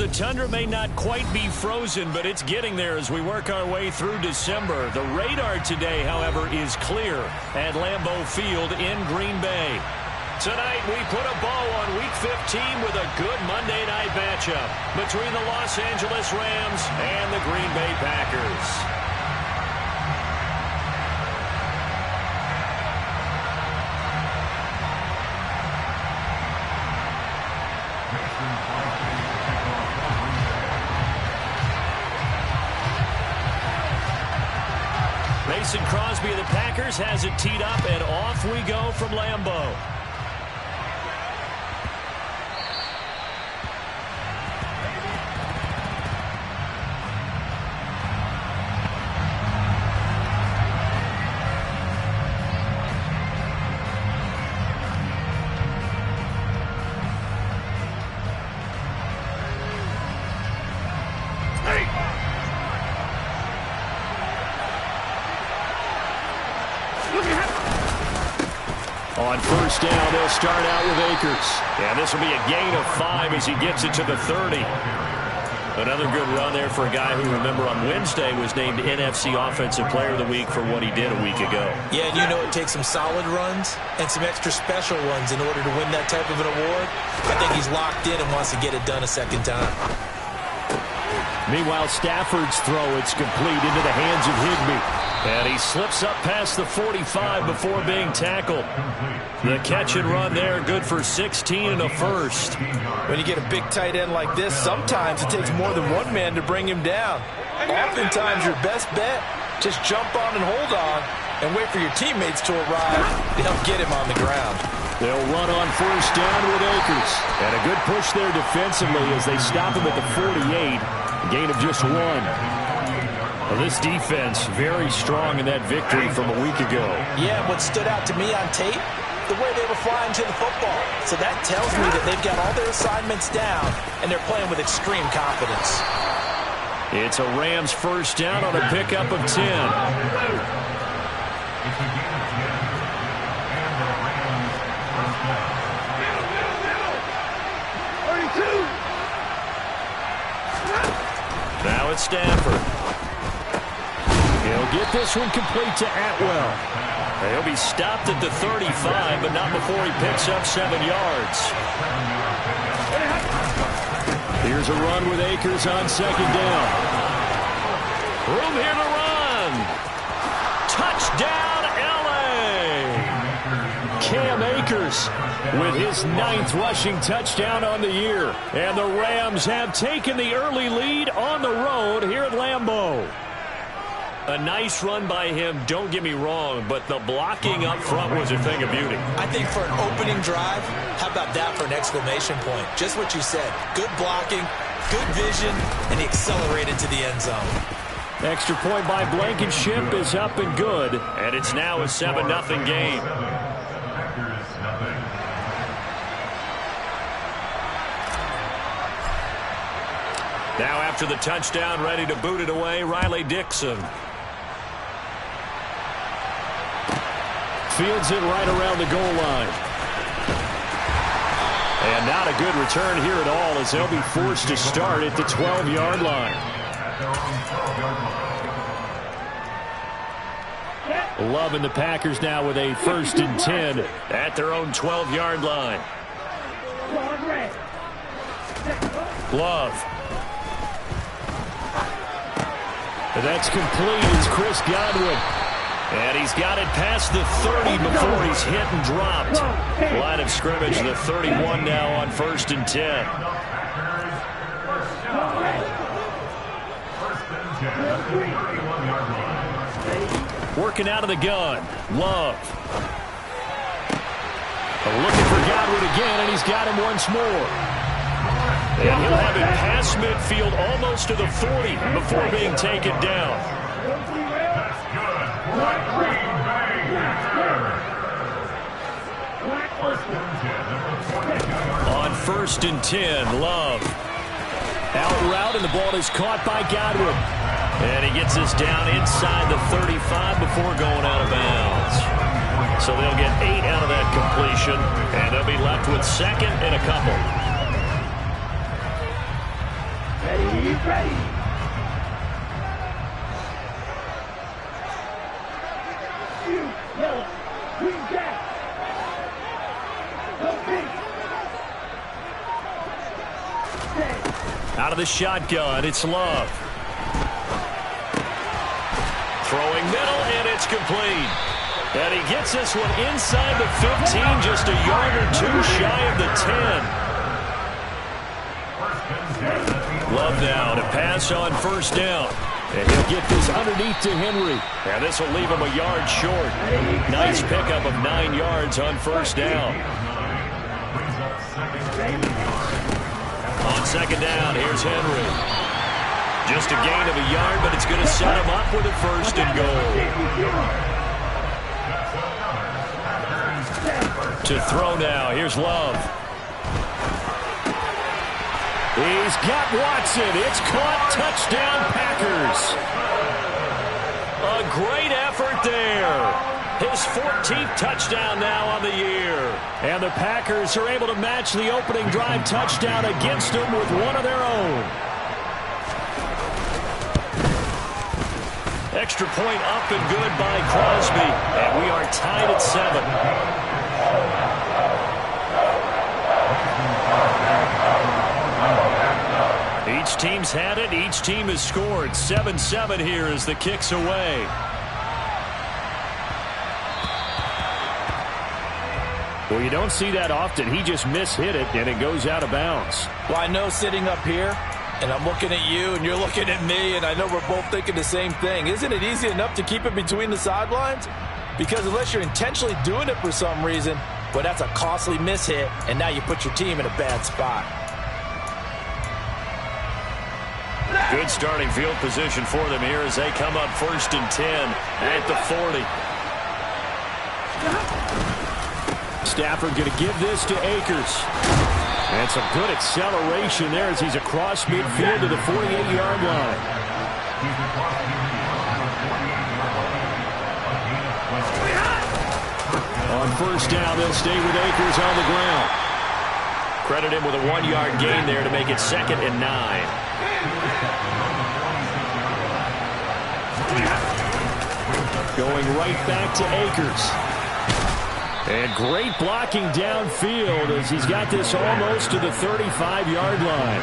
the tundra may not quite be frozen, but it's getting there as we work our way through December. The radar today, however, is clear at Lambeau Field in Green Bay. Tonight, we put a bow on Week 15 with a good Monday night matchup between the Los Angeles Rams and the Green Bay Packers. Mason Crosby of the Packers has it teed up, and off we go from Lambeau. On first down, they'll start out with Akers. And this will be a gain of 5 as he gets it to the 30. Another good run there for a guy who, remember, on Wednesday was named NFC Offensive Player of the Week for what he did a week ago. Yeah, and you know it takes some solid runs and some extra special ones in order to win that type of an award. I think he's locked in and wants to get it done a second time. Meanwhile, Stafford's throw, it's complete into the hands of Higbee. And he slips up past the 45 before being tackled. The catch and run there, good for 16 and a first. When you get a big tight end like this, sometimes it takes more than one man to bring him down. Oftentimes, your best bet, just jump on and hold on and wait for your teammates to arrive to help get him on the ground. They'll run on first down with Akers. And a good push there defensively as they stop him at the 48. A gain of just 1. Well, this defense very strong in that victory from a week ago. Yeah, what stood out to me on tape, the way they were flying to the football. So that tells me that they've got all their assignments down, and they're playing with extreme confidence. It's a Rams first down on a pickup of 10. Now it's Stafford. He'll get this one complete to Atwell. He'll be stopped at the 35, but not before he picks up 7 yards. Here's a run with Akers on second down. Room here to run. Touchdown, L.A. Cam Akers with his 9th rushing touchdown on the year. And the Rams have taken the early lead on the road here at Lambeau. A nice run by him, don't get me wrong, but the blocking up front was a thing of beauty. I think for an opening drive, how about that for an exclamation point? Just what you said. Good blocking, good vision, and he accelerated to the end zone. Extra point by Blankenship is up and good, and it's now a 7-0 game. Now after the touchdown, ready to boot it away, Riley Dixon. Fields it right around the goal line. And not a good return here at all as they'll be forced to start at the 12-yard line. Love and the Packers now with a 1st and 10 at their own 12-yard line. Love. And that's complete. It's Chris Godwin. And he's got it past the 30 before he's hit and dropped. Line of scrimmage, the 31 now on 1st and 10. Working out of the gun. Love. Looking for Godwin again, and he's got him once more. And he'll have it past midfield almost to the 40 before being taken down. On 1st and 10, Love. Out route, and the ball is caught by Godwin. And he gets this down inside the 35 before going out of bounds. So they'll get 8 out of that completion, and they'll be left with 2nd and a couple. Out of the shotgun, it's Love. Throwing middle, and it's complete. And he gets this one inside the 15, just a yard or two shy of the 10. Love now to pass on first down. And he'll get this underneath to Henry. And this will leave him a yard short. Nice pickup of 9 yards on first down. On second down, here's Henry. Just a gain of a yard, but it's going to set him up with a first and goal. To throw now, here's Love. He's got Watson. It's caught. Touchdown, Packers. A great effort there. His 14th touchdown now on the year. And the Packers are able to match the opening drive touchdown against them with one of their own. Extra point up and good by Crosby. And we are tied at 7. Each team's had it. Each team has scored. 7-7 here as the kick's away. Well, you don't see that often. He just mishit it, and it goes out of bounds. Well, I know sitting up here, and I'm looking at you, and you're looking at me, and I know we're both thinking the same thing. Isn't it easy enough to keep it between the sidelines? Because unless you're intentionally doing it for some reason, well, that's a costly mishit, and now you put your team in a bad spot. Good starting field position for them here as they come up 1st and 10 at the 40. Stafford going to give this to Akers. And some good acceleration there as he's across midfield to the 48-yard line. On first down, they'll stay with Akers on the ground. Credit him with a 1-yard gain there to make it 2nd and 9. Going right back to Akers. And great blocking downfield as he's got this almost to the 35-yard line.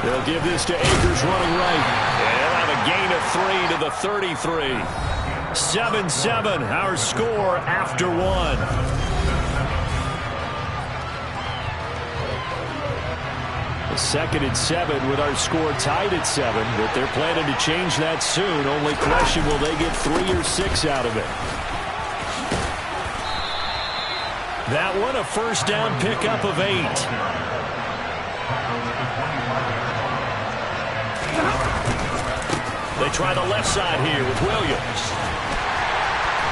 They'll give this to Akers running right. And he'll have a gain of 3 to the 33. 7-7, our score after 1. Second and 7 with our score tied at 7, but they're planning to change that soon. Only question, will they get 3 or 6 out of it? That one, a first down pickup of 8. They try the left side here with Williams.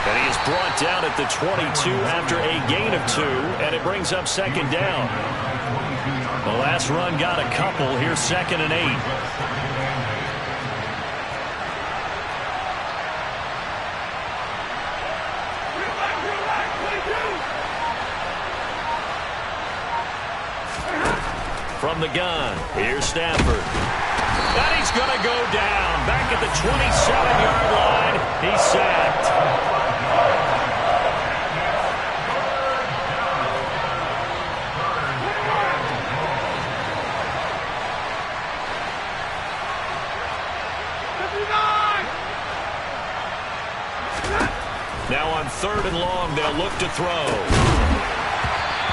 And he is brought down at the 22 after a gain of 2, and it brings up second down. The last run got a couple. Here's 2nd and 8. From the gun, here's Stafford. And he's going to go down. Back at the 27-yard line. He's sacked. Now on 3rd and long, they'll look to throw.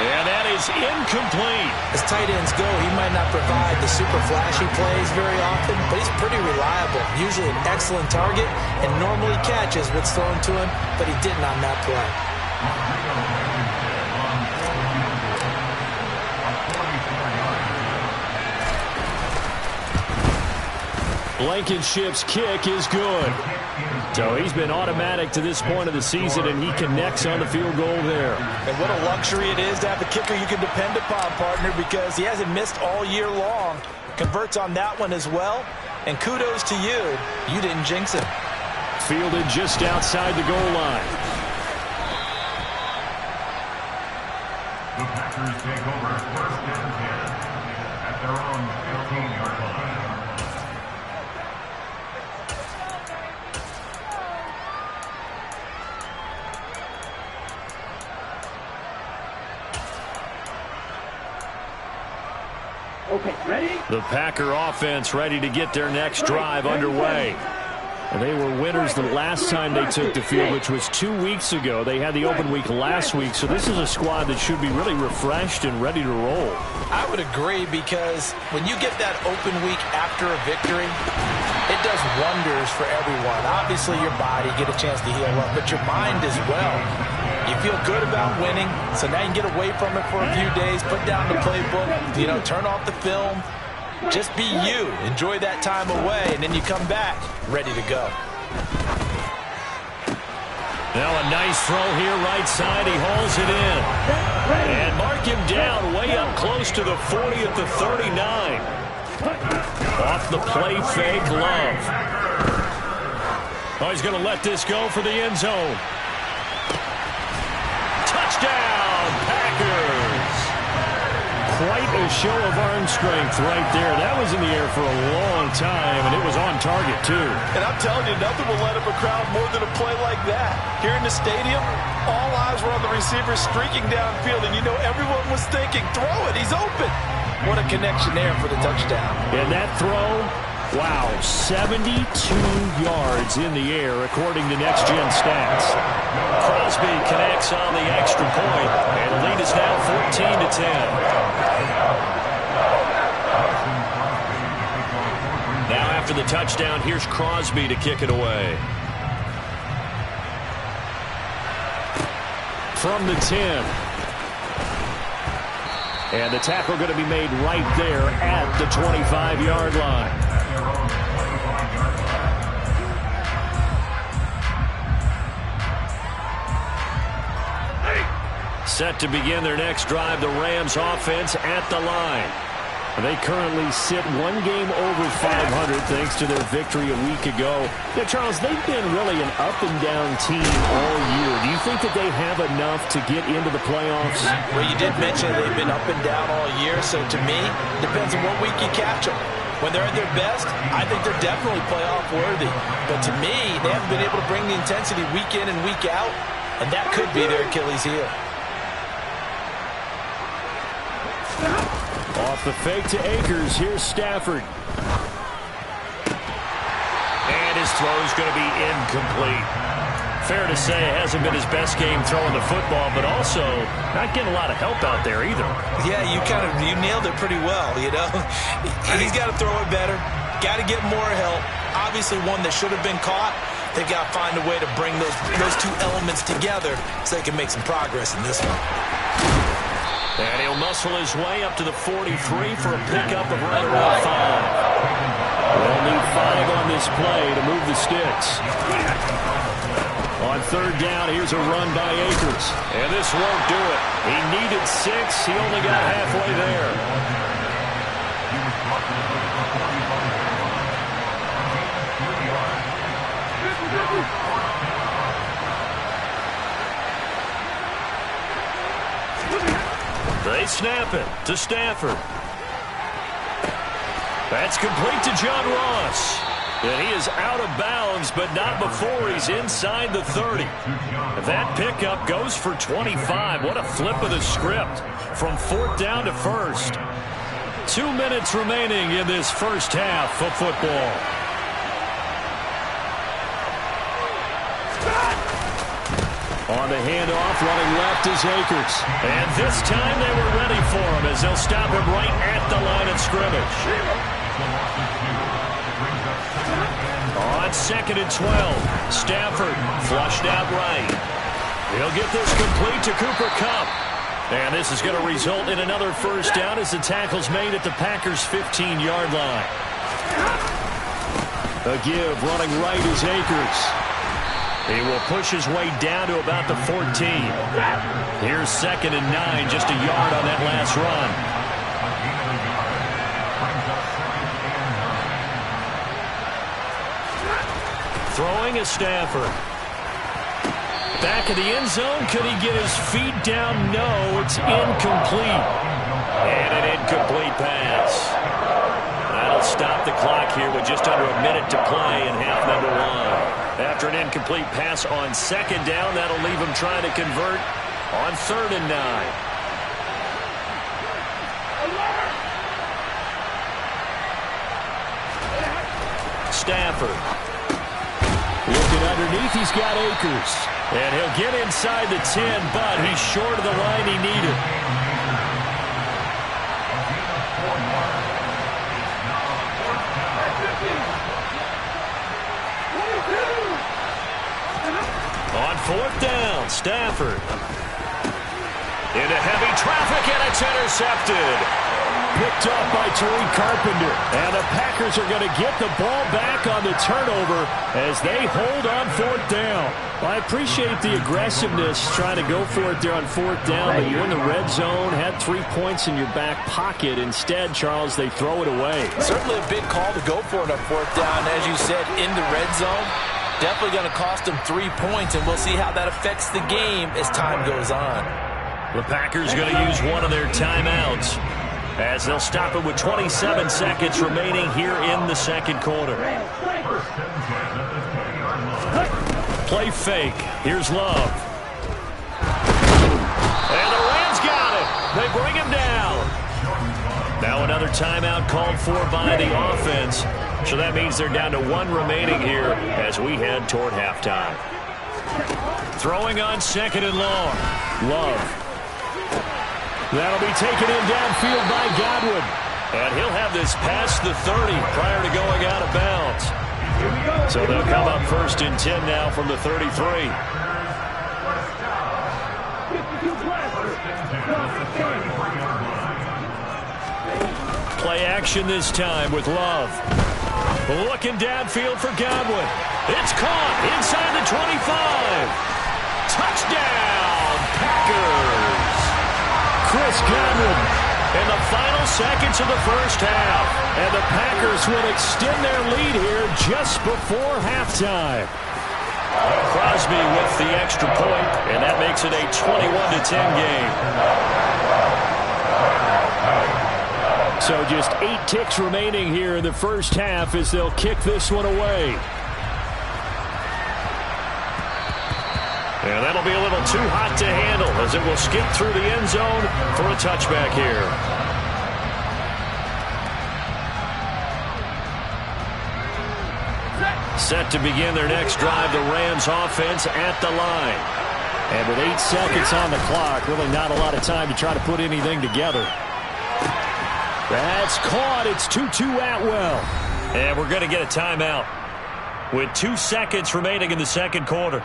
And that is incomplete. As tight ends go, he might not provide the super flashy plays very often, but he's pretty reliable. Usually an excellent target and normally catches what's thrown to him, but he didn't on that play. Blankenship's kick is good. So he's been automatic to this point of the season, and he connects on the field goal there. And what a luxury it is to have a kicker you can depend upon, partner, because he hasn't missed all year long. Converts on that one as well. And kudos to you. You didn't jinx him. Fielded just outside the goal line. The Packers take over 1st and 10. Okay, ready? The Packer offense ready to get their next drive underway. They were winners the last time they took the field, which was 2 weeks ago. They had the open week last week, so this is a squad that should be really refreshed and ready to roll. I would agree, because when you get that open week after a victory, it does wonders for everyone. Obviously, your body, get a chance to heal up, but your mind as well. You feel good about winning, so now you can get away from it for a few days, put down the playbook, turn off the film. Just be you. Enjoy that time away, and then you come back ready to go. Now a nice throw here, right side. He hauls it in. And mark him down way up close to the 40 at the 39. Off the play fake, Love. Oh, he's going to let this go for the end zone. Touchdown, Packers. Quite a show of arm strength right there. That was in the air for a long time, and it was on target, too. And I'm telling you, nothing will light up a crowd more than a play like that. Here in the stadium, all eyes were on the receiver streaking downfield, and everyone was thinking, throw it, he's open. What a connection there for the touchdown. And that throw, wow, 72 yards in the air, according to Next Gen Stats. Crosby connects on the extra point, and the lead is now 14-10. Now after the touchdown, here's Crosby to kick it away. From the 10. And the tackle going to be made right there at the 25-yard line. Set to begin their next drive, the Rams offense at the line. They currently sit one game over 500 thanks to their victory a week ago. Yeah, Charles, they've been really an up-and-down team all year. Do you think that they have enough to get into the playoffs? Well, you did mention they've been up and down all year, so to me, depends on what week you catch them. When they're at their best, I think they're definitely playoff worthy. But to me, they haven't been able to bring the intensity week in and week out, and that could be their Achilles heel. Off the fake to Akers. Here's Stafford. And his throw is going to be incomplete. Fair to say it hasn't been his best game throwing the football, but also not getting a lot of help out there either. Yeah, you nailed it pretty well, He's got to throw it better. Got to get more help. Obviously one that should have been caught. They've got to find a way to bring those two elements together so they can make some progress in this one. And he'll muscle his way up to the 43 for a pickup of right around 5. They'll need 5 on this play to move the sticks. On third down, here's a run by Akers. And this won't do it. He needed 6. He only got halfway there. They snap it to Stafford. That's complete to John Ross. And he is out of bounds, but not before he's inside the 30. That pickup goes for 25. What a flip of the script from fourth down to first. 2 minutes remaining in this first half of football. On the handoff, running left is Akers. And this time they were ready for him as they'll stop him right at the line of scrimmage. On 2nd and 12, Stafford flushed out right. He'll get this complete to Cooper Kupp. And this is going to result in another first down as the tackle's made at the Packers' 15-yard line. A give running right is Akers. He will push his way down to about the 14. Here's 2nd and 9, just a yard on that last run. Throwing is Stafford. Back of the end zone, could he get his feet down? No, it's incomplete. And an incomplete pass. That'll stop the clock here with just under a minute to play in half number 1. After an incomplete pass on 2nd down, that'll leave him trying to convert on 3rd and 9. Stafford. Looking underneath, he's got Akers. And he'll get inside the 10, but he's short of the line he needed. On fourth down, Stafford. Into heavy traffic, and it's intercepted. Picked up by Tariq Carpenter. And the Packers are going to get the ball back on the turnover as they hold on fourth down. Well, I appreciate the aggressiveness trying to go for it there on fourth down, but you're in the red zone, had 3 points in your back pocket. Instead, Charles, they throw it away. Certainly a big call to go for it on fourth down. As you said, in the red zone, definitely going to cost them 3 points, and we'll see how that affects the game as time goes on. The Packers going to use one of their timeouts as they'll stop it with 27 seconds remaining here in the second quarter. Play fake. Here's Love. And the Rams got it. They bring him down. Now another timeout called for by the offense. So that means they're down to 1 remaining here as we head toward halftime. Throwing on second and long. Love. That'll be taken in downfield by Godwin. And he'll have this past the 30 prior to going out of bounds. So they'll come up first and 10 now from the 33. Play action this time with Love. Looking downfield for Godwin. It's caught inside the 25. Touchdown, Packers. Chris Godwin in the final seconds of the first half. And the Packers will extend their lead here just before halftime. Crosby with the extra point, and that makes it a 21-10 game. So just 8 ticks remaining here in the first half as they'll kick this one away. And that'll be a little too hot to handle as it will skip through the end zone for a touchback here. Set to begin their next drive, the Rams offense at the line. And with 8 seconds on the clock, really not a lot of time to try to put anything together. That's caught. It's Tutu Atwell. And we're going to get a timeout with 2 seconds remaining in the second quarter.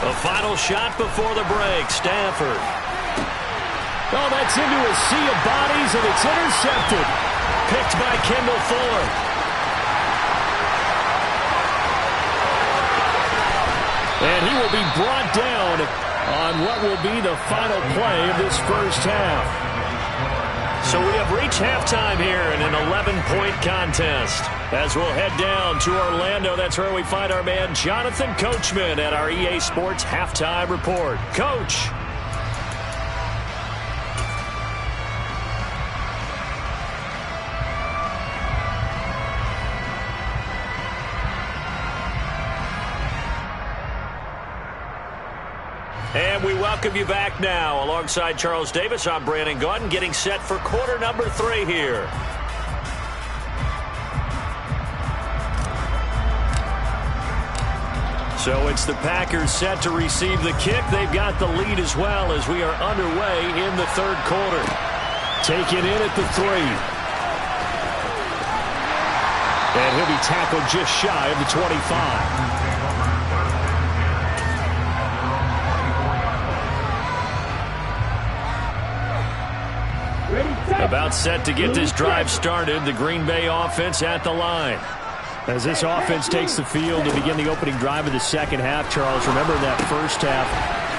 A final shot before the break. Stafford. Oh, that's into a sea of bodies, and it's intercepted. Picked by Kendall Fuller. And he will be brought down on what will be the final play of this first half. So we have reached halftime here in an 11-point contest. As we'll head down to Orlando, that's where we find our man Jonathan Coachman at our EA Sports Halftime Report. Coach. And we welcome you back now. Alongside Charles Davis, I'm Brandon Gaudin, getting set for quarter number 3 here. So it's the Packers set to receive the kick. They've got the lead as well as we are underway in the third quarter. Taken in at the 3. And he'll be tackled just shy of the 25. About set to get this drive started. The Green Bay offense at the line. As this offense takes the field to begin the opening drive of the second half, Charles, remember that first half,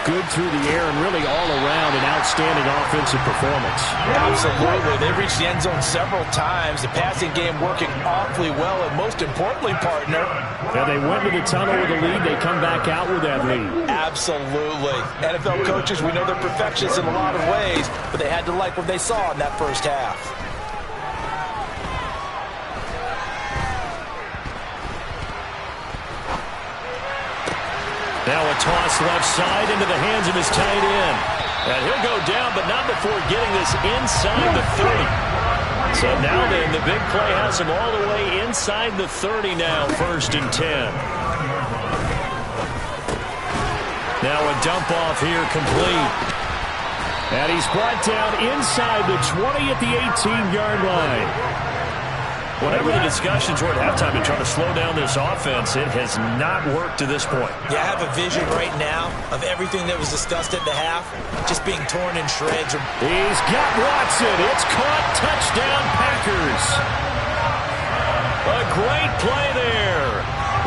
good through the air and really all around an outstanding offensive performance. Absolutely. They reached the end zone several times. The passing game working awfully well, and most importantly, partner. And they went to the tunnel with a lead. They come back out with that lead. Absolutely. NFL coaches, we know they're perfectionists in a lot of ways, but they had to like what they saw in that first half. Now a toss left side into the hands of his tight end. And he'll go down, but not before getting this inside the 30. So now then, the big play has him all the way inside the 30 now, 1st and 10. Now a dump off here complete. And he's brought down inside the 20 at the 18-yard line. Whatever the discussions were at halftime to try to slow down this offense, it has not worked to this point. Yeah, I have a vision right now of everything that was discussed at the half just being torn in shreds. He's got Watson. It's caught. Touchdown, Packers. A great play there.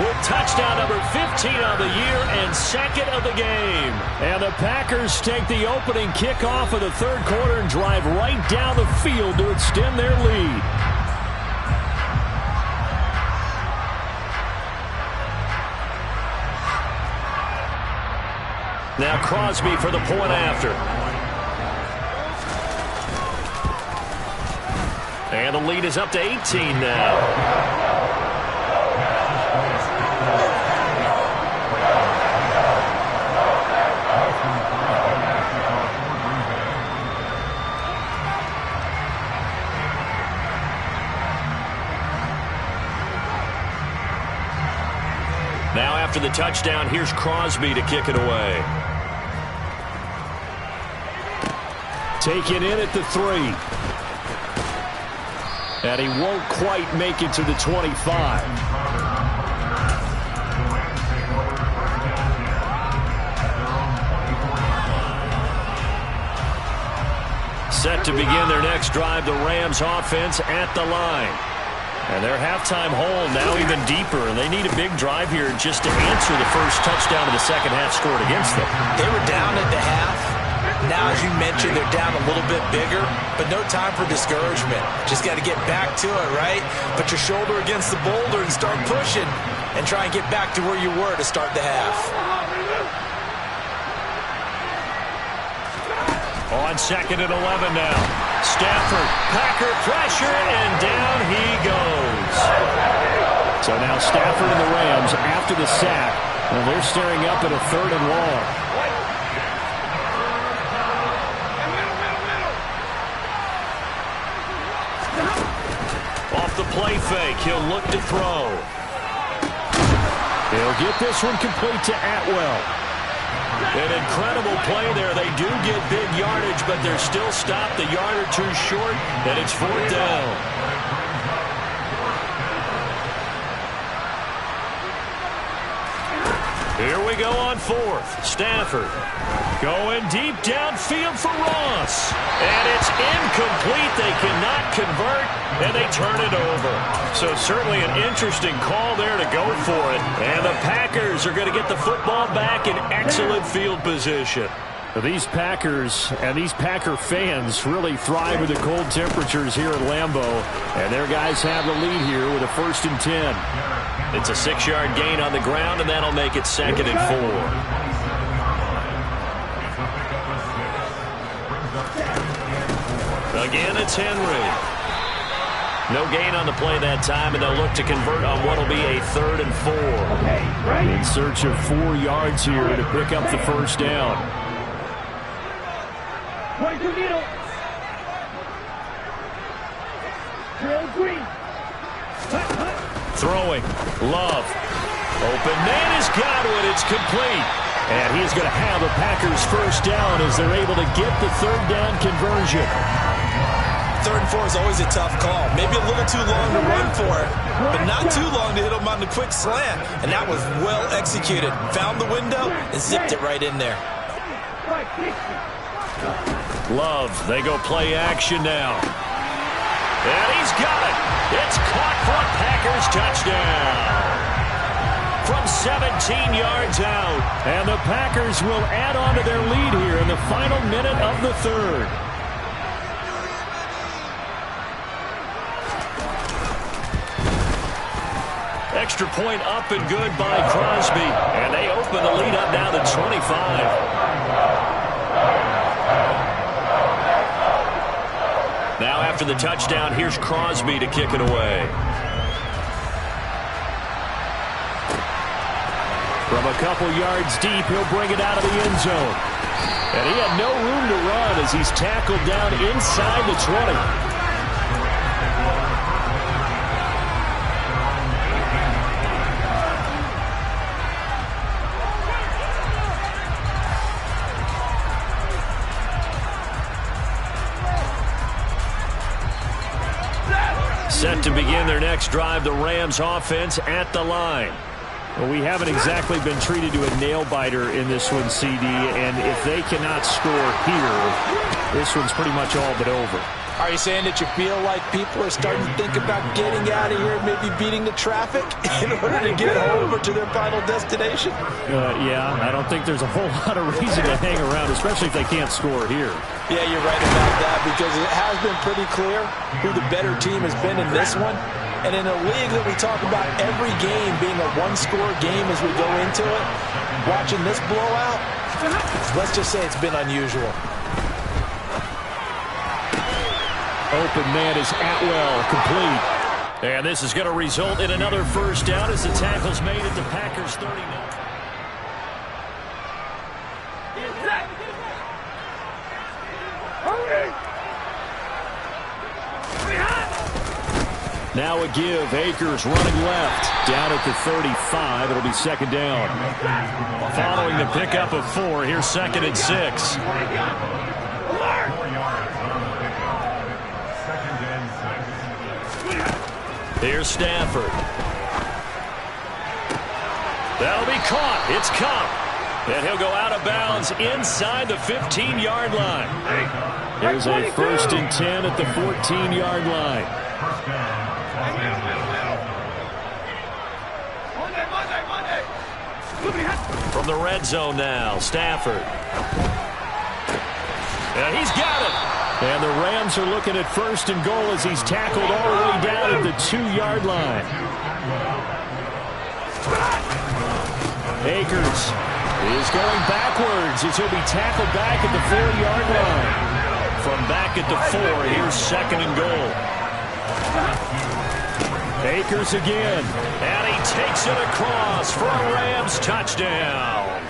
With touchdown number 15 on the year and 2nd of the game. And the Packers take the opening kickoff of the 3rd quarter and drive right down the field to extend their lead. Now Crosby for the point after. And the lead is up to 18 now. Now after the touchdown, here's Crosby to kick it away. Taken in at the 3. And he won't quite make it to the 25. Set to begin their next drive, the Rams offense at the line. And their halftime hole now even deeper, and they need a big drive here just to answer the first touchdown of the second half scored against them. They were down at the half. Now, as you mentioned, they're down a little bit bigger, but no time for discouragement. Just got to get back to it, right? Put your shoulder against the boulder and start pushing and try and get back to where you were to start the half. On 2nd and 11 now. Stafford, Packer pressure, and down he goes. So now Stafford and the Rams after the sack. And they're staring up at a 3rd and long. Off the play fake, he'll look to throw. He'll get this one complete to Atwell. An incredible play there. They do get big yardage, but they're still stopped a yard or 2 short, and it's 4th down. Here we go on 4th. Stafford going deep downfield for Ross. And it's incomplete. They cannot convert, and they turn it over. So certainly an interesting call there to go for it. And the Packers are going to get the football back in excellent field position. These Packers and these Packer fans really thrive with the cold temperatures here at Lambeau. And their guys have the lead here with a 1st and 10. It's a 6-yard gain on the ground, and that'll make it 2nd and 4. Again, it's Henry. No gain on the play that time, and they'll look to convert on what will be a 3rd and 4. In search of 4 yards here to pick up the 1st down. Throwing. Love. Open man has got it. It's complete. And he's going to have a Packers 1st down as they're able to get the 3rd down conversion. 3rd and 4 is always a tough call. Maybe a little too long to run for it, but not too long to hit him on the quick slant. And that was well executed. Found the window and zipped it right in there. Love, they go play action now. And he's got it. It's caught for a Packers touchdown. From 17 yards out. And the Packers will add on to their lead here in the final minute of the 3rd. Extra point up and good by Crosby. And they open the lead up now to 25. Now after the touchdown, here's Crosby to kick it away. From a A couple yards deep, he'll bring it out of the end zone. And he had no room to run as he's tackled down inside the 20. Set to begin their next drive, the Rams offense at the line. Well, we haven't exactly been treated to a nail-biter in this one, CD, and if they cannot score here, this one's pretty much all but over. Are you saying that you feel like people are starting to think about getting out of here, maybe beating the traffic in order to get over to their final destination? Yeah, I don't think there's a whole lot of reason to hang around, especially if they can't score here. Yeah, you're right about that, because it has been pretty clear who the better team has been in this one. And in a league that we talk about every game being a one-score game as we go into it, watching this blowout, let's just say it's been unusual. Open man is Atwell, complete. And this is going to result in another first down as the tackle's made at the Packers' 30. Now a give. Akers running left. Down at the 35. It'll be second down. Following the pickup of 4. Here's second and 6. Here's Stafford. That'll be caught. It's Cup. And he'll go out of bounds inside the 15-yard line. Here's a first and 10 at the 14-yard line. From the red zone now, Stafford. And he's got it. And the Rams are looking at first and goal as he's tackled all the way down at the 2-yard line. Akers is going backwards as he'll be tackled back at the 4-yard line. From back at the 4, here's second and goal. Akers again. And he takes it across for a Rams touchdown.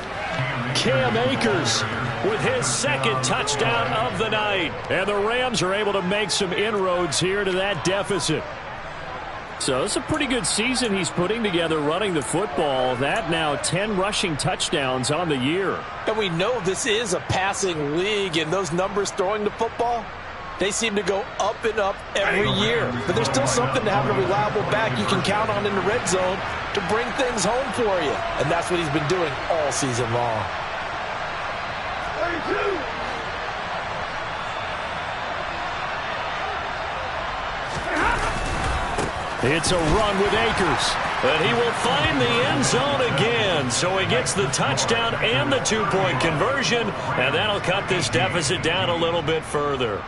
Cam Akers with his second touchdown of the night. And the Rams are able to make some inroads here to that deficit. So it's a pretty good season he's putting together running the football. That now 10 rushing touchdowns on the year. And we know this is a passing league, and those numbers throwing the football, they seem to go up and up every year. But there's still something to having a reliable back you can count on in the red zone to bring things home for you. And that's what he's been doing all season long. It's a run with Akers. But he will find the end zone again. So he gets the touchdown and the 2-point conversion. And that'll cut this deficit down a little bit further.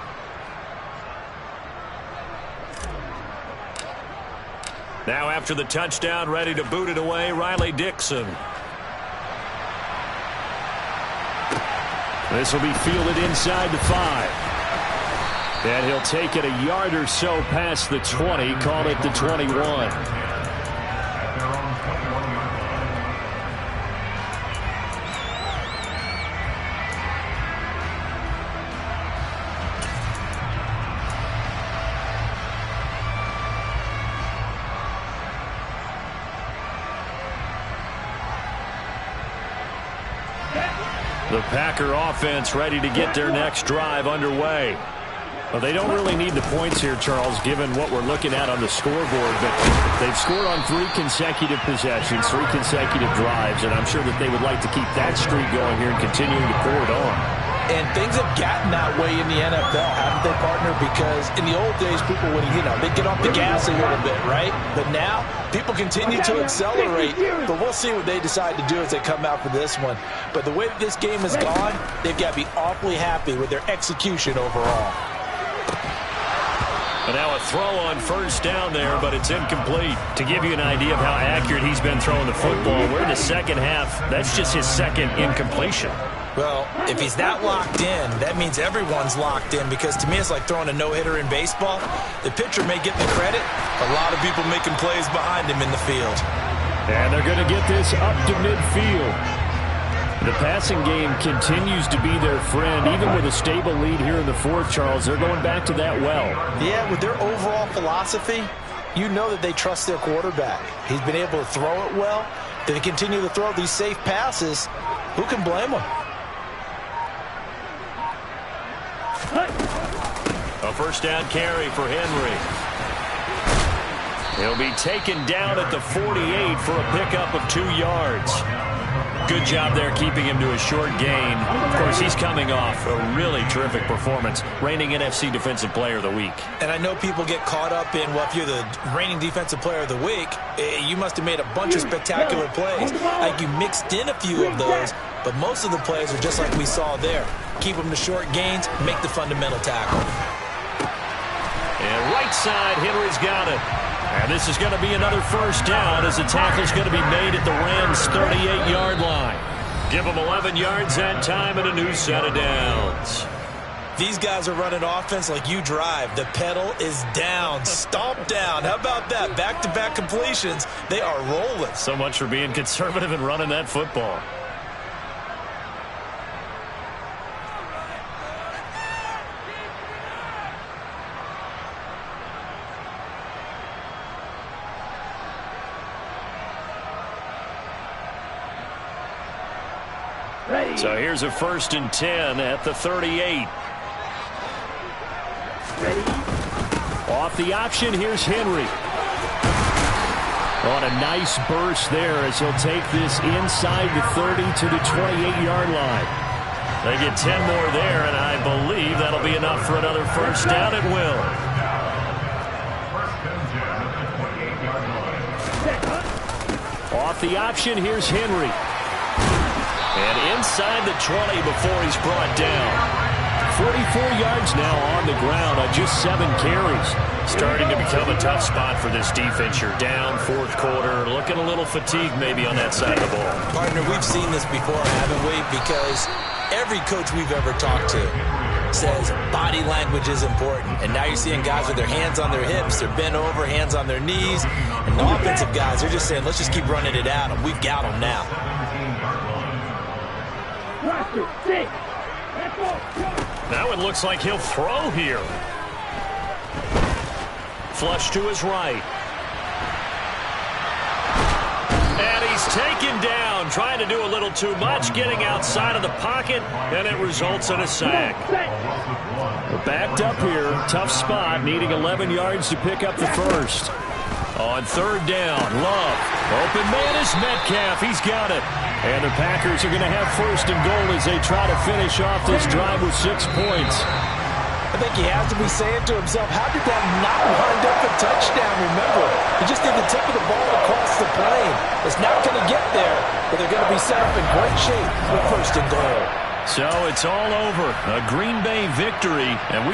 Now after the touchdown, ready to boot it away, Riley Dixon. This will be fielded inside the 5. And he'll take it a yard or so past the 20, call it the 21. The Packer offense ready to get their next drive underway. Well, they don't really need the points here, Charles, given what we're looking at on the scoreboard. But they've scored on 3 consecutive possessions, 3 consecutive drives, and I'm sure that they would like to keep that streak going here and continuing to pour it on. And things have gotten that way in the NFL, haven't they, partner? Because in the old days, people would, they'd get off the gas a little bit, right? But now, people continue to accelerate. But we'll see what they decide to do as they come out for this one. But the way that this game has gone, they've got to be awfully happy with their execution overall. And now a throw on first down there, but it's incomplete. To give you an idea of how accurate he's been throwing the football, we're in the second half. That's just his second incompletion. Well, if he's that locked in, that means everyone's locked in, because to me it's like throwing a no-hitter in baseball. The pitcher may get the credit, a lot of people making plays behind him in the field. And they're going to get this up to midfield. The passing game continues to be their friend. Even with a stable lead here in the fourth, Charles, they're going back to that well. Yeah, with their overall philosophy, you know that they trust their quarterback. He's been able to throw it well. They continue to throw these safe passes. Who can blame them? A first down carry for Henry. He'll be taken down at the 48 for a pickup of 2 yards. Good job there keeping him to a short gain. Of course, he's coming off a really terrific performance, reigning NFC Defensive Player of the Week. And I know people get caught up in, well, if you're the reigning Defensive Player of the Week, you must have made a bunch of spectacular plays. Like you mixed in a few of those, but most of the plays are just like we saw there. Keep them to short gains, make the fundamental tackle. And right side, Henry's got it. And this is going to be another first down as the tackle's going to be made at the Rams' 38-yard line. Give them 11 yards that time and a new set of downs. These guys are running offense like you drive. The pedal is down, stomp down. How about that? Back-to-back completions. They are rolling. So much for being conservative and running that football. So here's a 1st and 10 at the 38. Off the option, here's Henry. On a nice burst there as he'll take this inside the 30 to the 28-yard line. They get 10 more there, and I believe that'll be enough for another first down. It will. Off the option, here's Henry. And inside the 20 before he's brought down. 44 yards now on the ground on just 7 carries. Starting to become a tough spot for this defense. You're down fourth quarter, looking a little fatigued maybe on that side of the ball. Partner, we've seen this before, haven't we? Because every coach we've ever talked to says body language is important. And now you're seeing guys with their hands on their hips, they're bent over, hands on their knees. And the offensive guys, they're just saying, let's just keep running it at them. We've got them now. Now it looks like he'll throw here. Flush to his right. And he's taken down, trying to do a little too much, getting outside of the pocket, and it results in a sack. Backed up here, tough spot, needing 11 yards to pick up the first. On 3rd down, Love. Open man is Metcalf. He's got it. And the Packers are going to have 1st and goal as they try to finish off this drive with 6 points. I think he has to be saying to himself, how did that not wind up a touchdown? Remember, he just did the tip of the ball across the plane. It's not going to get there, but they're going to be set up in great shape with 1st and goal. So it's all over. A Green Bay victory, and we